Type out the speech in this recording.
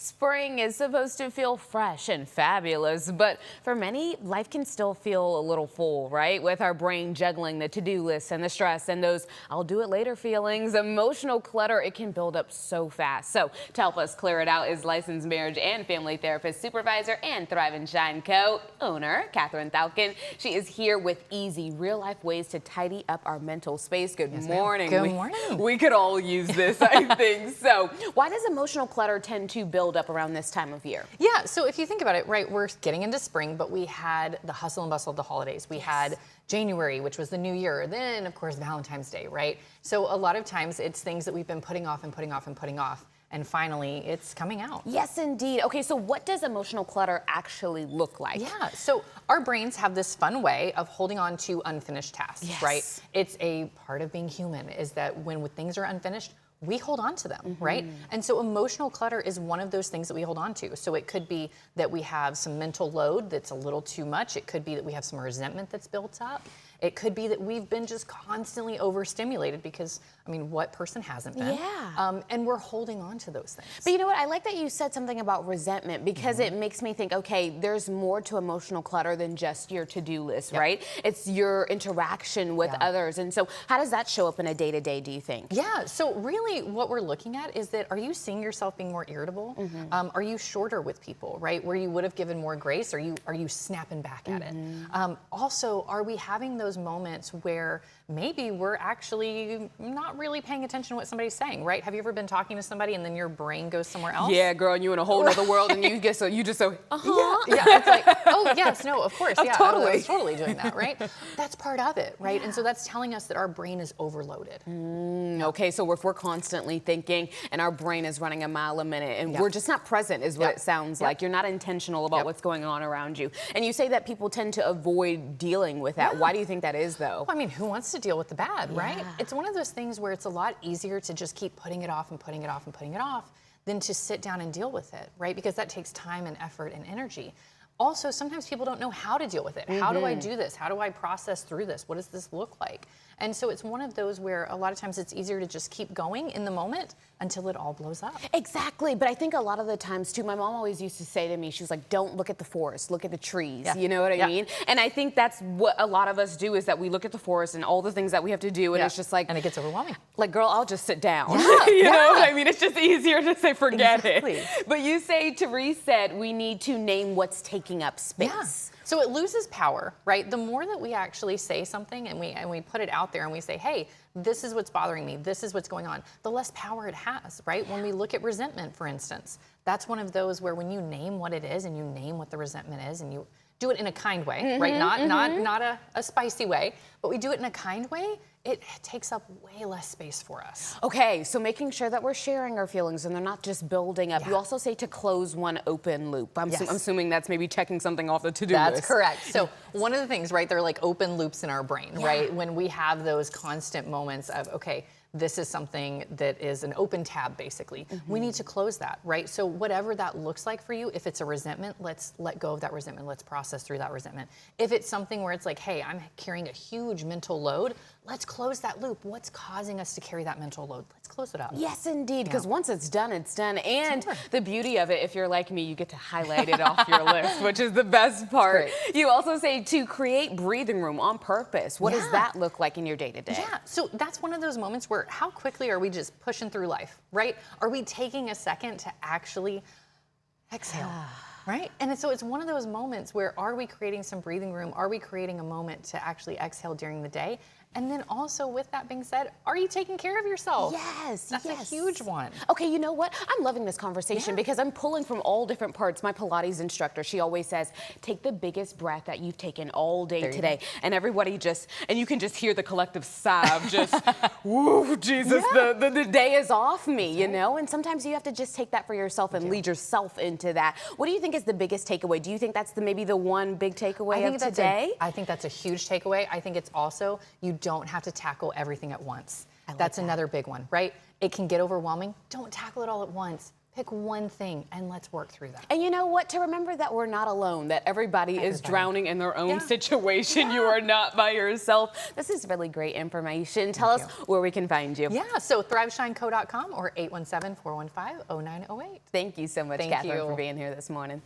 Spring is supposed to feel fresh and fabulous, but for many, life can still feel a little full, right? With our brain juggling the to-do lists and the stress and those I'll do it later feelings, emotional clutter, it can build up so fast. So to help us clear it out is licensed marriage and family therapist supervisor and Thrive and Shine co-owner, Kathryn Thalken. She is here with easy, real-life ways to tidy up our mental space. Good morning. Good morning. We could all use this, I think. So why does emotional clutter tend to build up around this time of year? Yeah, so if you think about it, right, we're getting into spring, but we had the hustle and bustle of the holidays. We had January, which was the new year, then of course Valentine's Day, right? So a lot of times it's things that we've been putting off and putting off and putting off, and finally it's coming out. Yes, indeed. Okay, so what does emotional clutter actually look like? Yeah, so our brains have this fun way of holding on to unfinished tasks, right? It's a part of being human, is that when things are unfinished, we hold on to them, right? And so emotional clutter is one of those things that we hold on to. So it could be that we have some mental load that's a little too much. It could be that we have some resentment that's built up. It could be that we've been just constantly overstimulated because, I mean, what person hasn't been? Yeah. And we're holding on to those things. But you know what? I like that you said something about resentment because it makes me think, okay, there's more to emotional clutter than just your to-do list, right? It's your interaction with others. And so how does that show up in a day-to-day, do you think? Yeah, so really what we're looking at is that, are you seeing yourself being more irritable? Are you shorter with people, right? Where you would have given more grace, are you snapping back at it? Also, are we having those moments where maybe we're actually not really paying attention to what somebody's saying, right? Have you ever been talking to somebody and then your brain goes somewhere else? Yeah, girl, and you're in a whole other world and you just so, Yeah, it's like, oh yes, no, of course, yeah, totally. I was totally doing that, right? That's part of it, right? And so that's telling us that our brain is overloaded. Okay, so if we're constantly thinking and our brain is running a mile a minute and we're just not present is what it sounds like. You're not intentional about what's going on around you. And you say that people tend to avoid dealing with that. Why do you think that is, though? Well, I mean, who wants to deal with the bad, right? It's one of those things where it's a lot easier to just keep putting it off and putting it off and putting it off than to sit down and deal with it, right? Because that takes time and effort and energy. Also, sometimes people don't know how to deal with it. How do I do this? How do I process through this? What does this look like? And so it's one of those where a lot of times it's easier to just keep going in the moment until it all blows up. Exactly, but I think a lot of the times too, my mom always used to say to me, she was like, don't look at the forest, look at the trees, you know what I mean? And I think that's what a lot of us do, is that we look at the forest and all the things that we have to do, and it's just like... And it gets overwhelming. Like, girl, I'll just sit down, you know? I mean, it's just easier to say, forget it. But you say to reset, we need to name what's taking up space. So it loses power, right? The more that we actually say something and we put it out there and we say, hey, this is what's bothering me, this is what's going on, the less power it has, right? When we look at resentment, for instance, that's one of those where when you name what it is and you name what the resentment is and you do it in a kind way, right? Not a spicy way, but we do it in a kind way, it takes up way less space for us. Okay, so making sure that we're sharing our feelings and they're not just building up. You also say to close one open loop. I'm assuming that's maybe checking something off the to-do list. That's correct. So one of the things, right, they're like open loops in our brain, right? When we have those constant moments of, okay, this is something that is an open tab, basically. We need to close that, right? So whatever that looks like for you, if it's a resentment, let's let go of that resentment. Let's process through that resentment. If it's something where it's like, hey, I'm carrying a huge mental load, let's close that loop. What's causing us to carry that mental load? Let's close it up. Yes, indeed, because once it's done, it's done. And the beauty of it, if you're like me, you get to highlight it off your list, which is the best part. You also say to create breathing room on purpose. What does that look like in your day-to-day? Yeah, so that's one of those moments where how quickly are we just pushing through life, right? Are we taking a second to actually exhale? Right? And so it's one of those moments where, are we creating some breathing room? Are we creating a moment to actually exhale during the day? And then also, with that being said, are you taking care of yourself? Yes, That's a huge one. Okay, you know what? I'm loving this conversation because I'm pulling from all different parts. My Pilates instructor, she always says, take the biggest breath that you've taken all day today. And everybody just, and you can just hear the collective sigh of just, woo, Jesus, the day is off me, you know? And sometimes you have to just take that for yourself and lead yourself into that. What do you think is the biggest takeaway? Do you think that's maybe the one big takeaway of today? I think that's a huge takeaway. I think it's also, you don't have to tackle everything at once. That's another big one, right? It can get overwhelming. Don't tackle it all at once. Pick one thing and let's work through that. And you know what? To remember that we're not alone, that everybody is drowning in their own situation. You are not by yourself. This is really great information. Tell us where we can find you. Yeah, so thriveshineco.com or 817-415-0908. Thank you so much, Kathryn, for being here this morning.